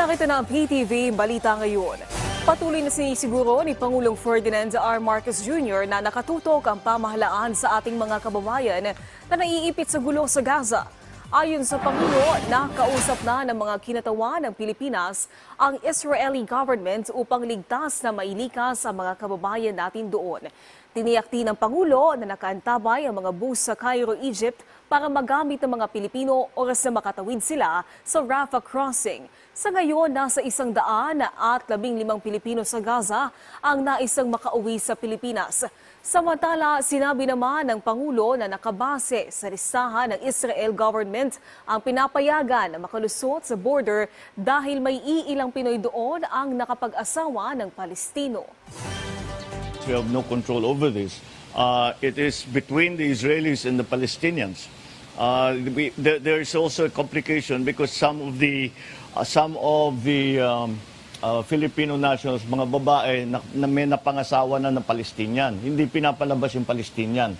Narito na ang PTV Balita ngayon. Patuloy na sinisiguro ni Pangulong Ferdinand R. Marcos Jr. na nakatutok ang pamahalaan sa ating mga kababayan na naiipit sa gulo sa Gaza. Ayon sa Pangulo, nakausap na ng mga kinatawan ng Pilipinas ang Israeli government upang ligtas na mailikas ang mga kababayan natin doon. Tiniyak din ng Pangulo na nakaantabay ang mga bus sa Cairo, Egypt para magamit ng mga Pilipino oras na makatawid sila sa Rafah crossing. Sa ngayon, nasa 115 Pilipino sa Gaza ang naisang makauwi sa Pilipinas. Samantala, sinabi naman ng Pangulo na nakabase sa listahan ng Israel government ang pinapayagan na makalusot sa border dahil may iilang Pinoy doon ang nakapag-asawa ng Palestino. We have no control over this. It is between the Israelis and the Palestinians. There is also a complication because some of the Filipino nationals, mga babae na may napangasawa na ng Palestinian. Hindi pinapalabas yung Palestinian.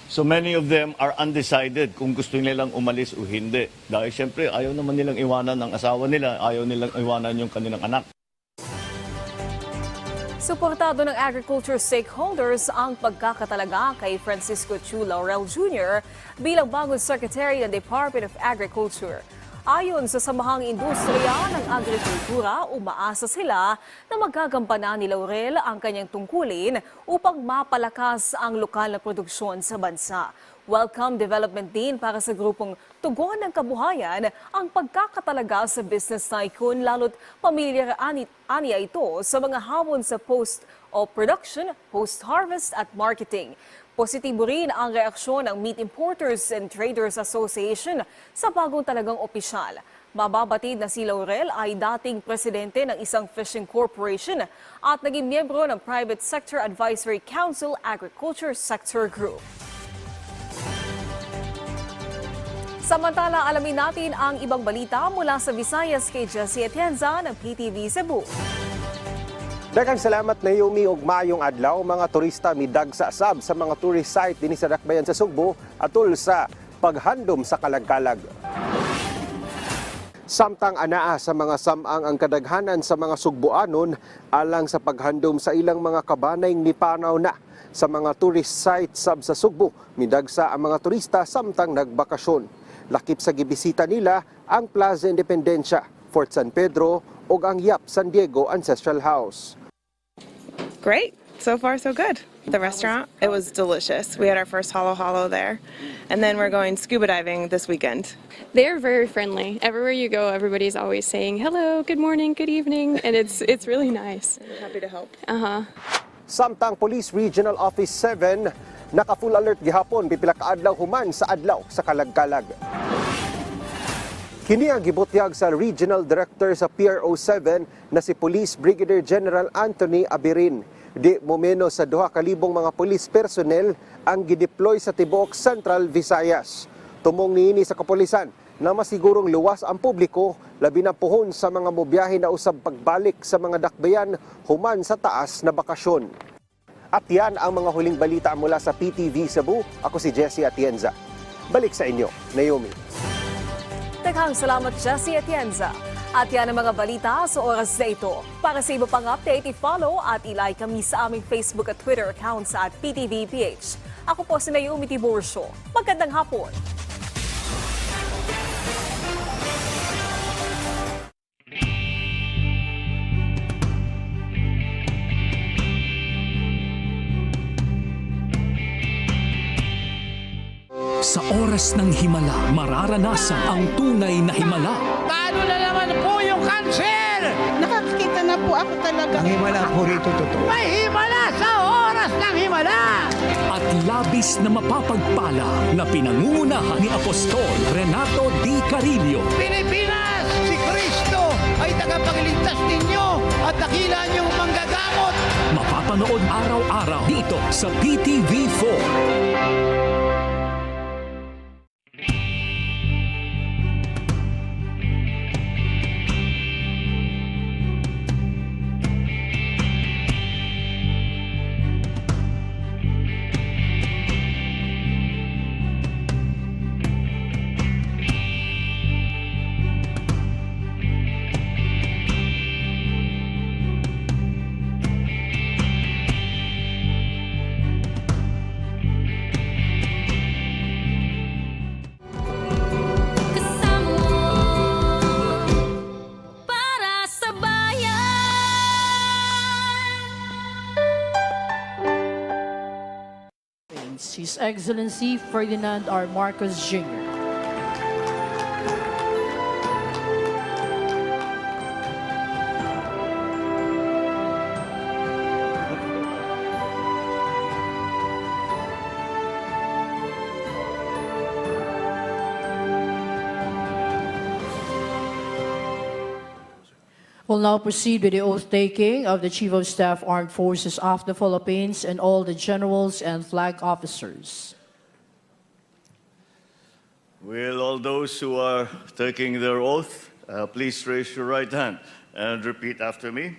So many of them are undecided kung gusto nilang umalis o hindi. Dahil siyempre ayaw naman nilang iwanan ang asawa nila, ayaw nilang iwanan yung kanilang anak. Suportado ng agriculture stakeholders ang pagkakatalaga kay Francisco Chu Laurel Jr. bilang bagong Secretary ng Department of Agriculture. Ayon sa Samahang Industriya ng Agrikultura, umaasa sila na magagampanan ni Laurel ang kanyang tungkulin upang mapalakas ang lokal na produksyon sa bansa. Welcome development din para sa grupong Tugon ng Kabuhayan ang pagkakatalaga sa business tycoon lalo't pamilyar aniya ito sa mga hamon sa post-production, post-harvest at marketing. Positibo rin ang reaksyon ng Meat Importers and Traders Association sa bagong talagang opisyal. Mababatid na si Laurel ay dating presidente ng isang fishing corporation at naging miyembro ng Private Sector Advisory Council Agriculture Sector Group. Samantala, alamin natin ang ibang balita mula sa Visayas kay Jessie Atienza ng PTV Cebu. Daghang salamat na Naomi ug maayong adlaw mga turista midag sa asab sa mga tourist site dinhi sa Ulat Bayan sa Sugbo atol sa paghandom sa kalagkalag. Samtang anaa sa mga samang ang kadaghanan sa mga Sugboanon alang sa paghandom sa ilang mga kabanay ni panaw na sa mga tourist site sab sa Sugbo midagsa ang mga turista samtang nagbakasyon. Lakip sa gibisita nila ang Plaza Independencia, Fort San Pedro ug ang Yap San Diego Ancestral House. Great. So far, so good. The restaurant, it was delicious. We had our first halo halo there. And then we're going scuba diving this weekend. They're very friendly. Everywhere you go, everybody's always saying, hello, good morning, good evening. And it's really nice. We're happy to help. Samtang Police Regional Office 7, naka-full alert gihapon pipila ka adlaw human sa adlaw sa kalagkalag. Kini ang gibutyag sa Regional Director sa PRO 7 na si Police Brigadier General Anthony Abirin. Di momeno sa 2,000 mga police personnel ang gideploy sa tibuok Central Visayas. Tumong niini sa kapulisan na masigurong luwas ang publiko labi na puhon sa mga mobiyahe na usab pagbalik sa mga dakbayan human sa taas na bakasyon. At yan ang mga huling balita mula sa PTV Cebu. Ako si Jessie Atienza. Balik sa inyo, Naomi. Daghang salamat, Jessie Atienza. At yan ang mga balita sa oras na ito. Para sa iba pang update, i-follow at i-like kami sa aming Facebook at Twitter accounts at PTVPH. Ako po si Naomi Tiburcio. Magandang hapon. Sa oras ng himala, mararanasan ang tunay na himala. Paano na naman po yung cancer? Nakakita na po ako talaga. Ang himala po rito totoo. May himala sa oras ng himala! At labis na mapapagpala na pinangungunahan ni Apostol Renato D. Carillo. Pilipinas, si Kristo ay tagapagligtas ninyo at dakila niyong manggagamot. Mapapanood araw-araw dito sa PTV4. His Excellency Ferdinand R. Marcos Jr. We'll now proceed with the oath-taking of the Chief of Staff, Armed Forces of the Philippines, and all the generals and flag officers. Will all those who are taking their oath, please raise your right hand and repeat after me.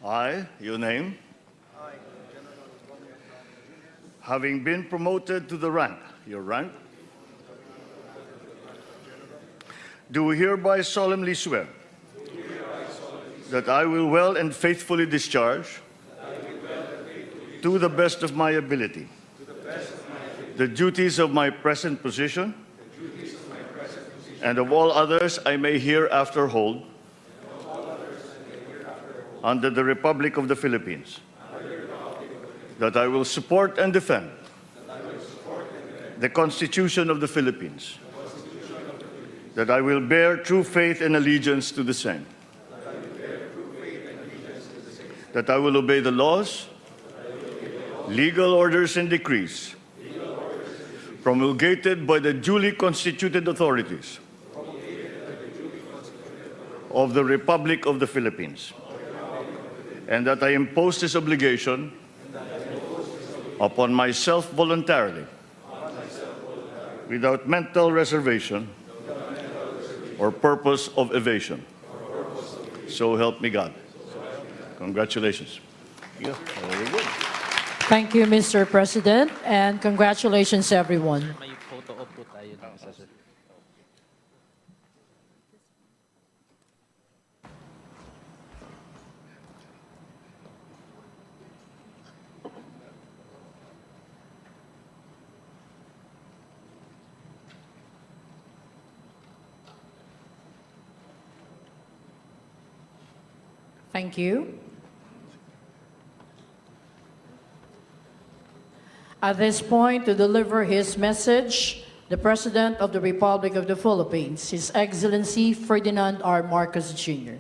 I, your name, having been promoted to the rank, your rank, do hereby solemnly swear that I will well and faithfully discharge, to the best of my ability, the duties of my present position, and of all others I may hereafter hold, under the Republic of the Philippines, that I will support and defend the Constitution of the Philippines, that I will bear true faith and allegiance to the same, that I will obey the laws, legal orders and decrees promulgated by the duly constituted authorities of the Republic of the Philippines, and that I impose this obligation upon myself voluntarily, without mental reservation or purpose of evasion. So help me God. Congratulations. Yeah, very good. Thank you, Mr. President, and congratulations, everyone. Thank you. At this point, to deliver his message, the President of the Republic of the Philippines, His Excellency Ferdinand R. Marcos Jr.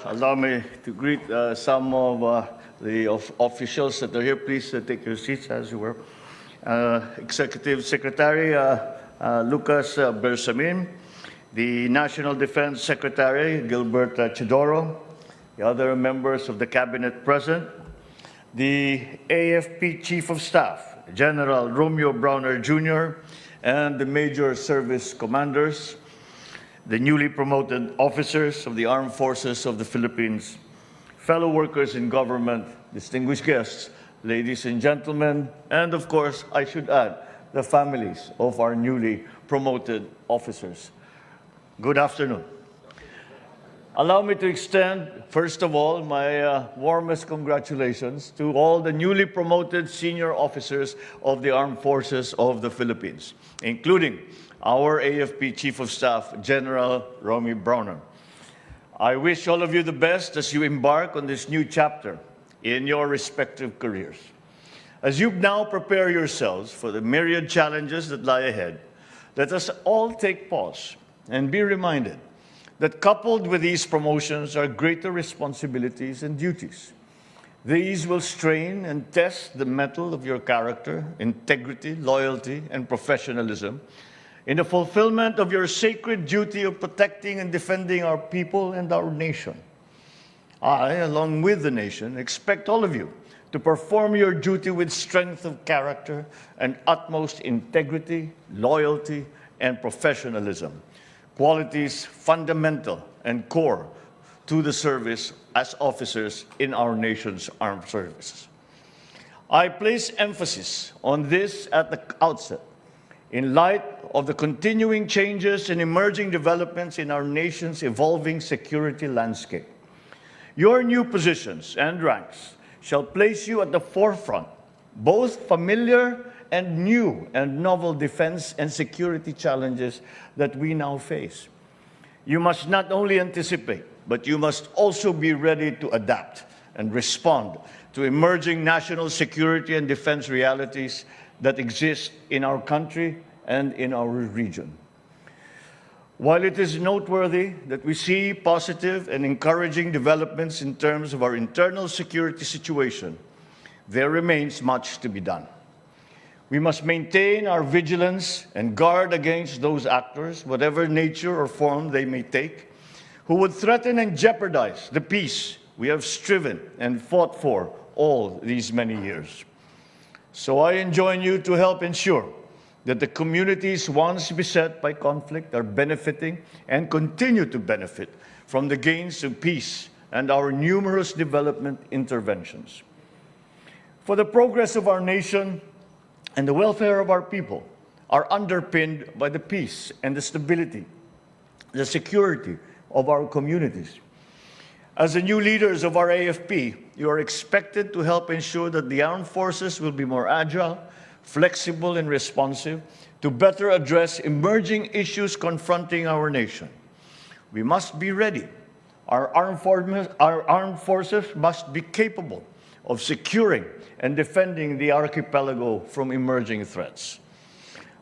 Allow me to greet some of the officials that are here. Please take your seats as you were. Executive Secretary Lucas Bersamin, the National Defense Secretary Gilbert Chidoro, the other members of the Cabinet present, the AFP Chief of Staff, General Romeo Browner Jr., and the Major Service Commanders, the newly promoted officers of the Armed Forces of the Philippines, fellow workers in government, distinguished guests, ladies and gentlemen, and of course, I should add, the families of our newly promoted officers. Good afternoon. Allow me to extend, first of all, my warmest congratulations to all the newly promoted senior officers of the Armed Forces of the Philippines, including our AFP Chief of Staff, General Romeo Browner. I wish all of you the best as you embark on this new chapter in your respective careers. As you now prepare yourselves for the myriad challenges that lie ahead, let us all take pause and be reminded that coupled with these promotions are greater responsibilities and duties. These will strain and test the mettle of your character, integrity, loyalty, and professionalism in the fulfillment of your sacred duty of protecting and defending our people and our nation. I, along with the nation, expect all of you to perform your duty with strength of character and utmost integrity, loyalty, and professionalism, qualities fundamental and core to the service as officers in our nation's armed services. I place emphasis on this at the outset in light of the continuing changes and emerging developments in our nation's evolving security landscape. Your new positions and ranks shall place you at the forefront, both familiar and new and novel defense and security challenges that we now face. You must not only anticipate, but you must also be ready to adapt and respond to emerging national security and defense realities that exist in our country and in our region. While it is noteworthy that we see positive and encouraging developments in terms of our internal security situation, there remains much to be done. We must maintain our vigilance and guard against those actors, whatever nature or form they may take, who would threaten and jeopardize the peace we have striven and fought for all these many years. So I enjoin you to help ensure that the communities once beset by conflict are benefiting and continue to benefit from the gains of peace and our numerous development interventions. For the progress of our nation and the welfare of our people are underpinned by the peace and the stability, the security of our communities. As the new leaders of our AFP, you are expected to help ensure that the armed forces will be more agile, flexible, and responsive to better address emerging issues confronting our nation. We must be ready. Our armed forces must be capable of securing and defending the archipelago from emerging threats.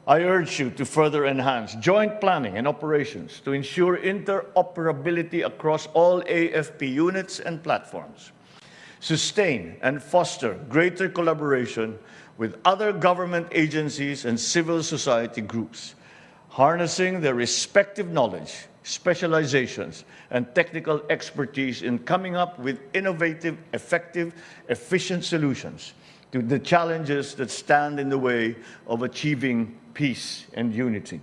I urge you to further enhance joint planning and operations to ensure interoperability across all AFP units and platforms. Sustain and foster greater collaboration with other government agencies and civil society groups, harnessing their respective knowledge, specializations, and technical expertise in coming up with innovative, effective, efficient solutions to the challenges that stand in the way of achieving peace and unity.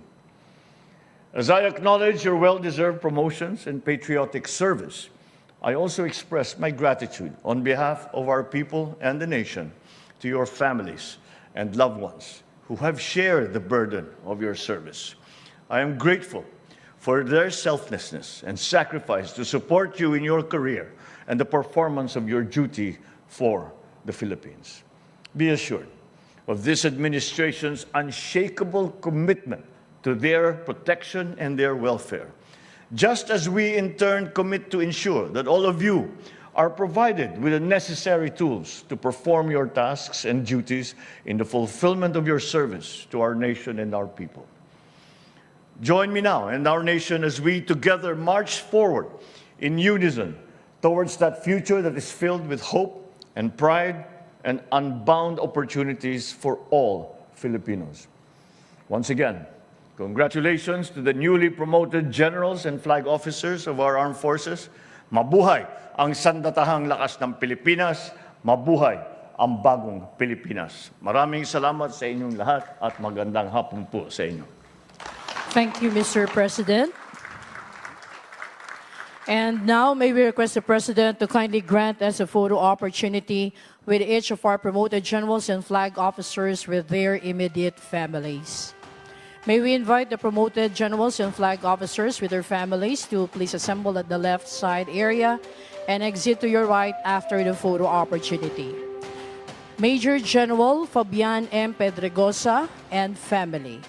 As I acknowledge your well-deserved promotions and patriotic service, I also express my gratitude on behalf of our people and the nation to your families and loved ones who have shared the burden of your service. I am grateful for their selflessness and sacrifice to support you in your career and the performance of your duty for the Philippines. Be assured of this administration's unshakable commitment to their protection and their welfare, just as we in turn commit to ensure that all of you are provided with the necessary tools to perform your tasks and duties in the fulfillment of your service to our nation and our people. Join me now and our nation as we together march forward in unison towards that future that is filled with hope and pride and unbound opportunities for all Filipinos. Once again, congratulations to the newly promoted generals and flag officers of our armed forces. Mabuhay ang sandatahang lakas ng Pilipinas. Mabuhay ang bagong Pilipinas. Maraming salamat sa inyong lahat at magandang hapon po sa inyo. Thank you, Mr. President. And now, may we request the President to kindly grant us a photo opportunity with each of our promoted generals and flag officers with their immediate families. May we invite the promoted generals and flag officers with their families to please assemble at the left side area and exit to your right after the photo opportunity. Major General Fabian M. Pedregosa and family.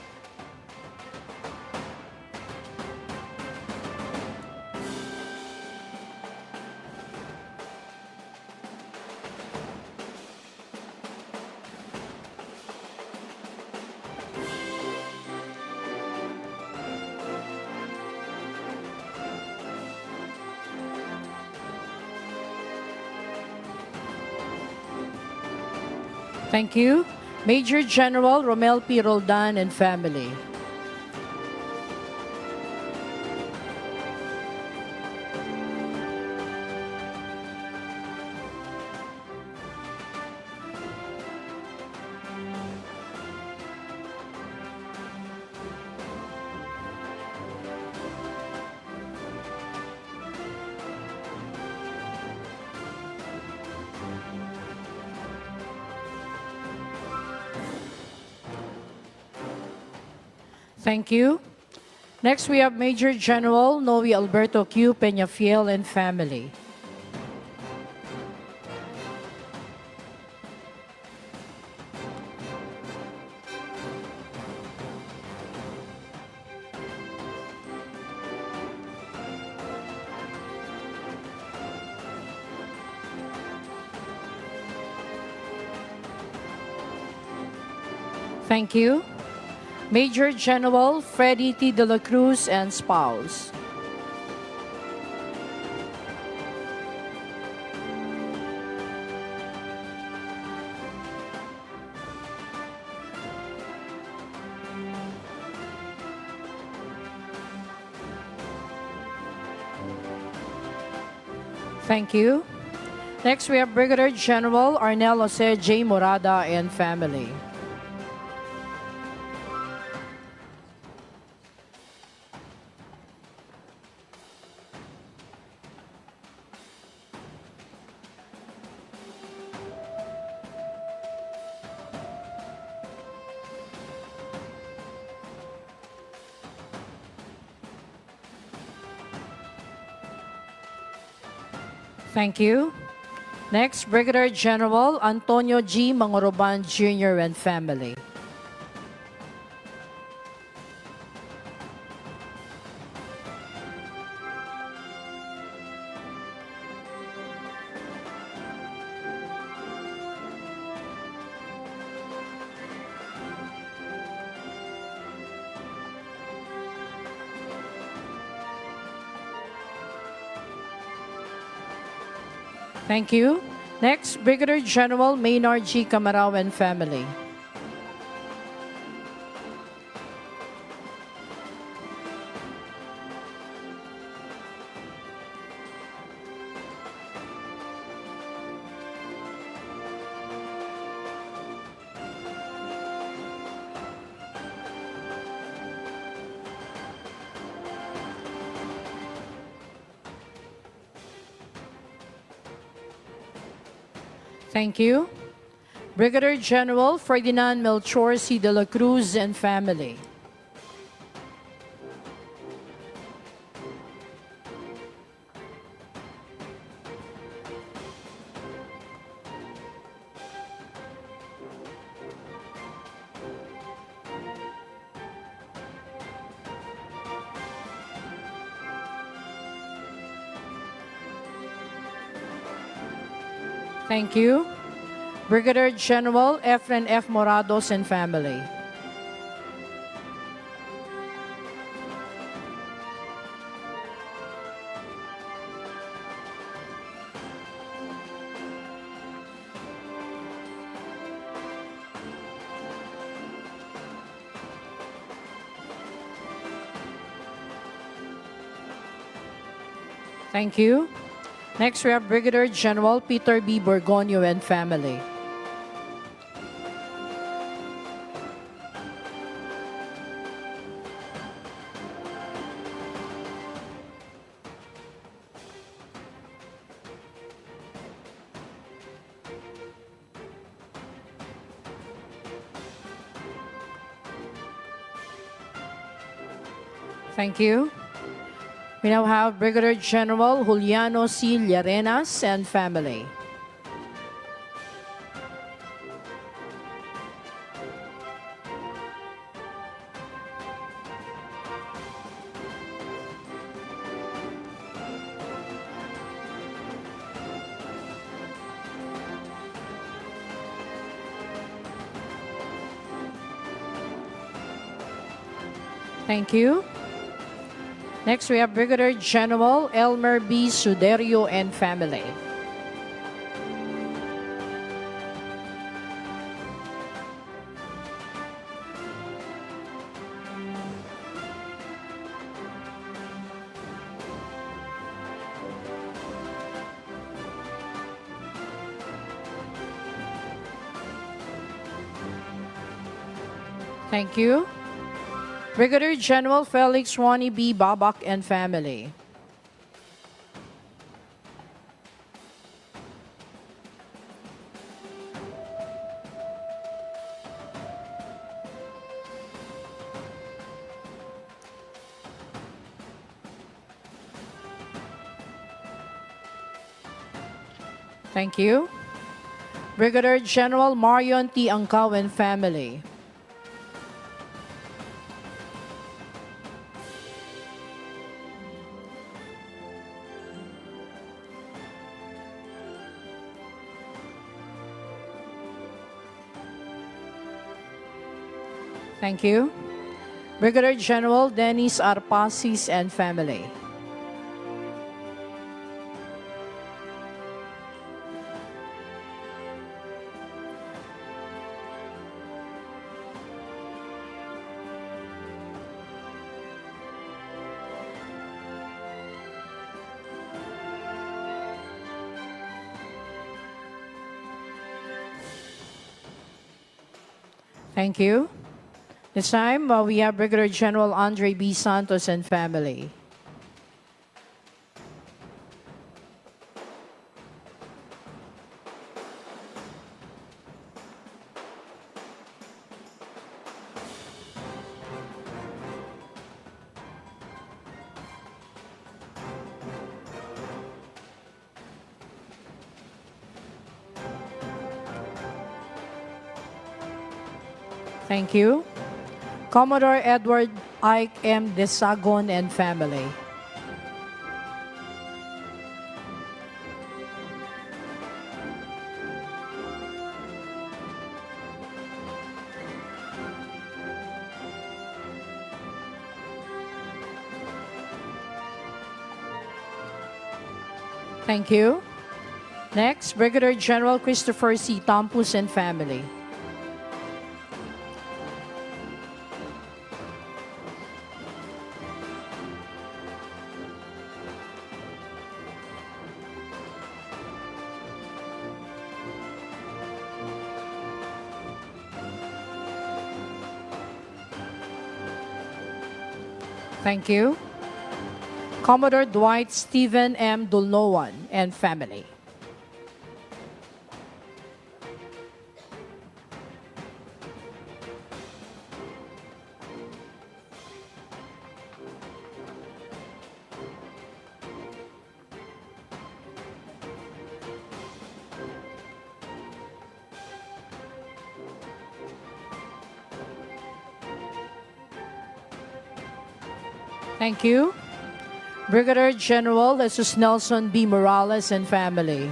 Thank you. Major General Romel P. Roldan and family. Thank you. Next, we have Major General Noe Alberto Q. Peñafiel and family. Thank you. Major General Freddy T. De La Cruz and spouse. Thank you. Next, we have Brigadier General Arnel Jose J. Morada and family. Thank you. Next, Brigadier General Antonio G. Mangoroban Jr. and family. Thank you. Next, Brigadier General Maynard G. Camarao and family. Thank you. Brigadier General Ferdinand Melchor C. De La Cruz and family. Thank you. Brigadier General Efren F. Morados and family. Thank you. Next, we have Brigadier General Peter B. Borgonio and family. Thank you. We now have Brigadier General Juliano C. Llarenas and family. Thank you. Next, we have Brigadier General Elmer B. Suderio and family. Thank you. Brigadier General Felix Ronnie B. Babak and family. Thank you. Brigadier General Marion T. Angkaw and family. Thank you. Brigadier General Dennis Arpasis and family. Thank you. This time, we have Brigadier General Andre B. Santos and family. Thank you. Commodore Edward Ike M. Desagon and family. Thank you. Next, Brigadier General Christopher C. Tampus and family. Thank you. Commodore Dwight Stephen M. Dulnowan and family. Thank you. Brigadier General Jesus Nelson B. Morales and family.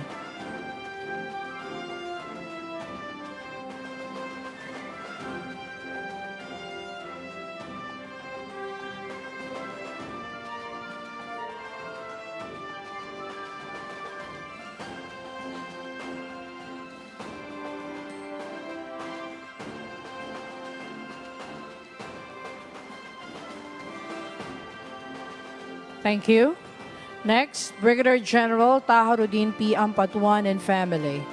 Thank you. Next, Brigadier General Taharuddin P. Ampatuan and family.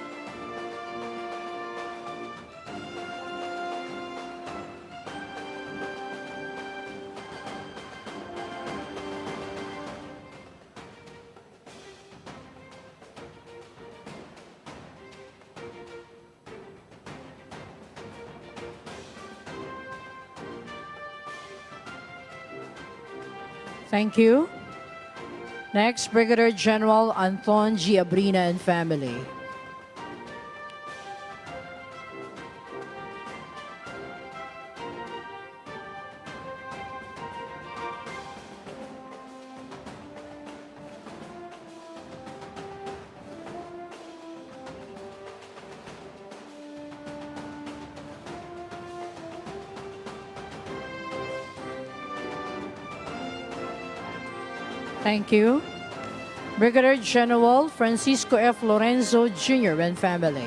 Thank you. Next, Brigadier General Anton G. Abrina and family. Thank you. Brigadier General Francisco F. Lorenzo Jr. and family.